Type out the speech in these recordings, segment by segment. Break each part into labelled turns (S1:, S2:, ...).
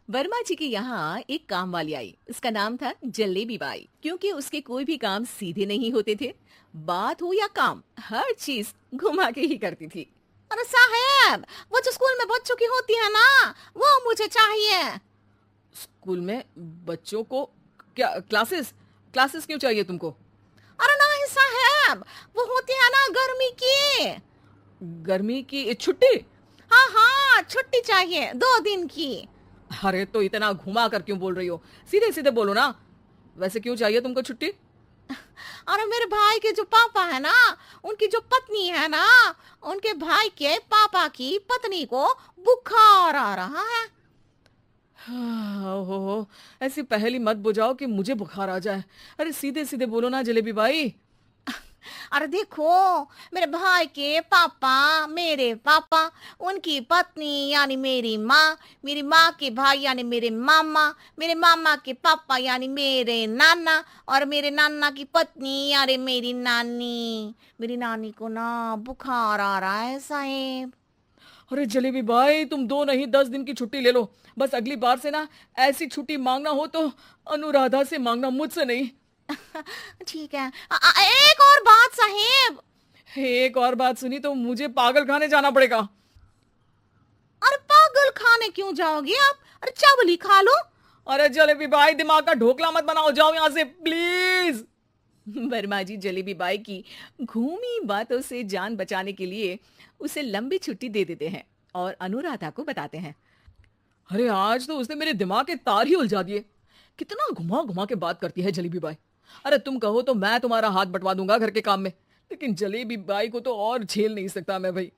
S1: वर्मा जी के यहाँ एक काम वाली आई। उसका नाम था जलेबी बाई। क्योंकि उसके कोई भी काम सीधे नहीं होते थे, बात हो या काम, हर चीज घुमा के ही करती थी।
S2: अरे साहब, वो जो स्कूल में बच्चों की होती है ना, वो मुझे चाहिए।
S3: स्कूल में बच्चों को क्या क्लासेस क्लासेस क्यों चाहिए तुमको?
S2: अरे नहीं साहब, वो होती है ना गर्मी की।
S3: गर्मी की छुट्टी?
S2: हाँ हाँ, छुट्टी चाहिए 2 दिन की।
S3: अरे तो इतना घुमा कर क्यों बोल रही हो? सीधे सीधे बोलो ना। वैसे क्यों चाहिए तुमको छुट्टी?
S2: अरे मेरे भाई के जो पापा है ना, उनकी जो पत्नी है ना, उनके भाई के पापा की पत्नी को बुखार आ रहा है।
S3: ओहो, ऐसी पहेली मत बुझाओ कि मुझे बुखार आ जाए। अरे सीधे सीधे बोलो ना जलेबी भाई।
S2: अरे देखो, मेरे भाई के पापा, मेरे पापा, उनकी पत्नी यानी मेरी माँ के भाई यानी मेरे मामा के पापा यानी मेरे नाना, और मेरे नाना की पत्नी यानी मेरी नानी को ना बुखार आ रहा है साहेब।
S3: अरे जलेबी भाई, तुम 2 नहीं 10 दिन की छुट्टी ले लो। बस अगली बार से ना ऐसी छुट्टी मांगना हो तो अनुराधा से मांगना, मुझसे नहीं।
S2: ठीक है। एक और बात साहेब।
S3: एक और बात सुनी तो मुझे पागल खाने जाना पड़ेगा।
S2: अरे पागल खाने क्यों जाओगे आप? अरे चावल ही खा लो।
S3: अरे जलेबी भाई, दिमाग का ढोकला मत बनाओ, जाओ यहाँ से प्लीज।
S1: वर्मा जी जलेबी बाई की घूमी बातों से जान बचाने के लिए उसे लंबी छुट्टी दे देते हैं और अनुराधा को बताते हैं।
S3: अरे आज तो उसने मेरे दिमाग के तार ही उलझा दिए। कितना घुमा घुमा के बात करती है जलेबी बाई। अरे तुम कहो तो मैं तुम्हारा हाथ बंटवा दूंगा घर के काम में, लेकिन जलेबी बाई को तो और झेल नहीं सकता मैं भाई।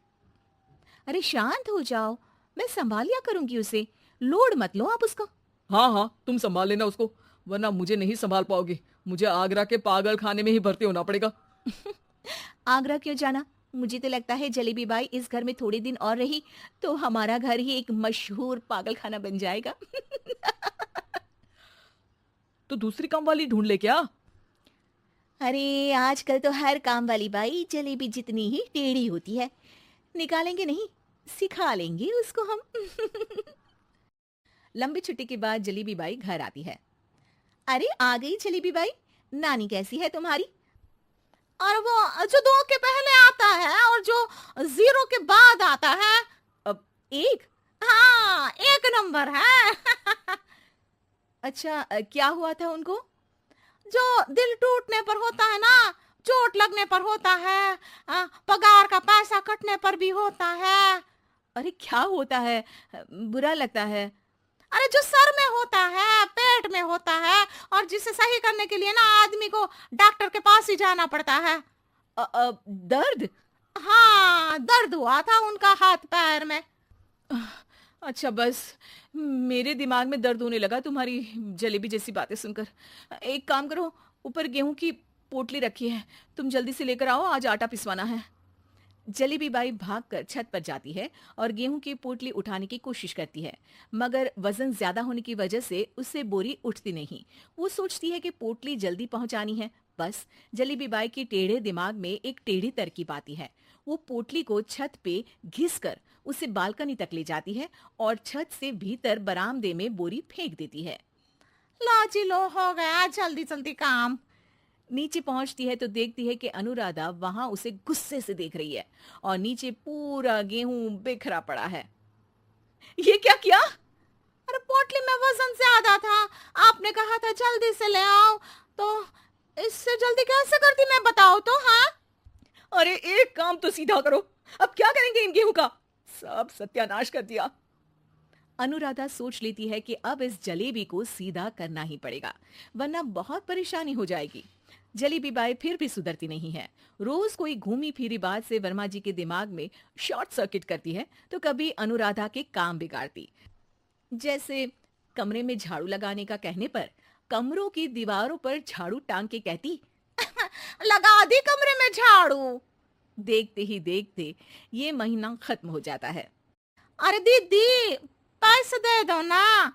S1: अरे शांत हो जाओ, मैं संभाल लिया करूंगी उसे, लोड मत लो आप उसको।
S3: हाँ हाँ, तुम संभाल लेना उसको, वरना मुझे नहीं संभाल पाओगी। मुझे आगरा के पागल खाने में ही भर्ती होना पड़ेगा।
S1: आगरा क्यों जाना? मुझे तो लगता है जलेबी बाई इस घर में थोड़े दिन और रही तो हमारा घर ही एक मशहूर पागल खाना बन जाएगा।
S3: तो दूसरी काम वाली ढूंढ ले क्या?
S1: अरे आजकल तो हर काम वाली बाई जलेबी जितनी ही टेढ़ी होती है। निकालेंगे नहीं, सिखा लेंगे उसको हम। लंबी छुट्टी के बाद जलेबी बाई घर आती है। अरे आ गई जलेबी बाई, नानी कैसी है तुम्हारी?
S2: और वो जो 2 के पहले आता है और जो 0 के बाद आता है।
S1: अब एक।
S2: हाँ, 1 नंबर है।
S1: अच्छा क्या हुआ था उनको?
S2: जो दिल टूटने पर होता है ना, चोट लगने पर होता है, पगार का पैसा कटने पर भी होता है।
S1: अरे क्या होता है? बुरा लगता है।
S2: अरे जो सर में होता है, पेट में होता है, और जिसे सही करने के लिए ना आदमी को डॉक्टर के पास ही जाना पड़ता है।
S1: दर्द?
S2: हाँ, दर्द हुआ था उनका हाथ पैर में।
S1: अच्छा बस, मेरे दिमाग में दर्द होने लगा तुम्हारी जलेबी जैसी बातें सुनकर। एक काम करो, ऊपर गेहूं की पोटली रखी है, तुम जल्दी से लेकर आओ, आज आटा पिसवाना है। जलेबी बाई भागकर छत पर जाती है और गेहूं की पोटली उठाने की कोशिश करती है, मगर वजन ज्यादा होने की वजह से उससे बोरी उठती नहीं। वो सोचती है कि पोटली जल्दी पहुंचानी है। बस जलेबी बाई के टेढ़े दिमाग में एक टेढ़ी तरकीब आती है। वो पोटली को छत पे घिसकर उसे बालकनी तक ले जाती है और छत से भीतर बरामदे में बोरी फेंक देती है।
S2: लो जी लो, हो गया जल्दी जल्दी काम।
S1: नीचे पहुंचती है तो देखती है कि अनुराधा वहां उसे गुस्से से देख रही है और नीचे पूरा गेहूं बिखरा पड़ा है। ये क्या किया?
S2: अरे पोटली में वजन ज्यादा था, आपने कहा था जल्दी से ले आओ, तो इससे जल्दी कैसे करती मैं बताओ तो। हाँ,
S3: अरे एक काम तो सीधा करो, अब क्या करेंगे इन गेहूं का? सब सत्यानाश कर दिया।
S1: अनुराधा सोच लेती है कि अब इस जलेबी को सीधा करना ही पड़ेगा, वरना बहुत परेशानी हो जाएगी। जलेबी बाई फिर भी सुधरती नहीं है। रोज कोई घूमी फिरी बात से वर्मा जी के दिमाग में शॉर्ट सर्किट करती है, तो कभी अनुराधा के काम बिगाड़ती। जैसे कमरे में झाड़ू लगाने का कहने पर कमरों की दीवारों पर झाड़ू टांग के कहती,
S2: लगा दी कमरे में झाड़ू।
S1: देखते ही देखते ये महीना खत्म हो जाता है।
S2: अरे दीदी, पैसे दे दो ना।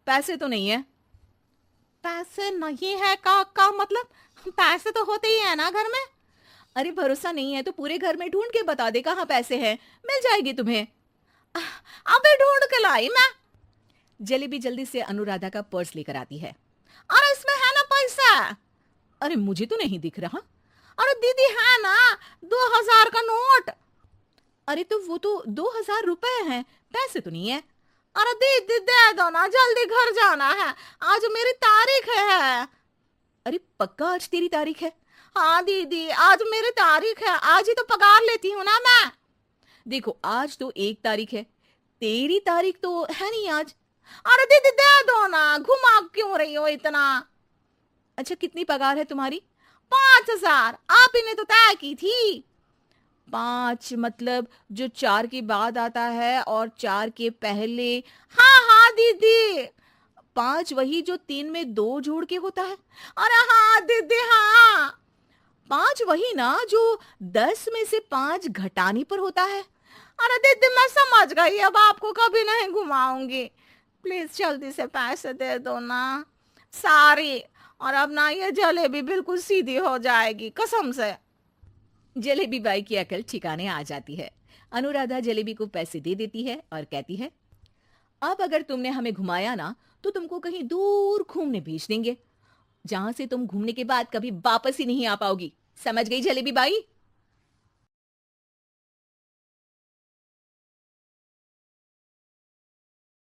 S1: पैसे तो नहीं है।
S2: पैसे नहीं है का मतलब? पैसे तो होते ही है ना घर में।
S1: अरे भरोसा नहीं है तो पूरे घर में ढूंढ के बता दे कहाँ पैसे हैं, मिल जाएगी तुम्हें।
S2: अभी ढूंढ के लाई मैं।
S1: जलेबी जल्दी से अनुराधा का पर्स लेकर आती है।
S2: अरे इसमें है ना पैसा?
S1: अरे मुझे तो नहीं दिख रहा।
S2: अरे दीदी है ना, 2000 का नोट।
S1: अरे तो वो तो 2000 रुपए हैं, पैसे तो नहीं है।
S2: अरे दीदी दे दो ना, जल्दी घर जाना है, आज मेरी तारीख है।
S1: अरे पक्का आज तेरी तारीख है?
S2: हाँ दीदी आज मेरी तारीख है, आज ही तो पगार लेती हूँ ना मैं।
S1: देखो आज तो 1 तारीख है, तेरी तारीख तो है नहीं आज।
S2: अरे दीदी दे दो ना, घुमा क्यों रही हो इतना?
S1: अच्छा कितनी पगार है तुम्हारी?
S2: 5000, आप ही ने तो तय की थी।
S1: 5 मतलब जो 4 के बाद आता है और 4 के पहले।
S2: हाँ हाँ दीदी।
S1: 5 वही जो 3 में 2 जोड़ के होता है।
S2: अरे हाँ दीदी हाँ।
S1: 5 वही ना जो 10 में से 5 घटाने पर होता है।
S2: अरे दीदी मैं समझ गई, अब आपको कभी नहीं घुमाऊंगी, प्लीज जल्दी से पैसे दे दो ना सारी, और अब ना ये जलेबी बिल्कुल सीधी हो जाएगी कसम से।
S1: जलेबी बाई की अकल ठिकाने आ जाती है। अनुराधा जलेबी को पैसे दे देती है और कहती है, अब अगर तुमने हमें घुमाया ना तो तुमको कहीं दूर घूमने भेज देंगे, जहां से तुम घूमने के बाद कभी वापस ही नहीं आ पाओगी। समझ गई जलेबी बाई?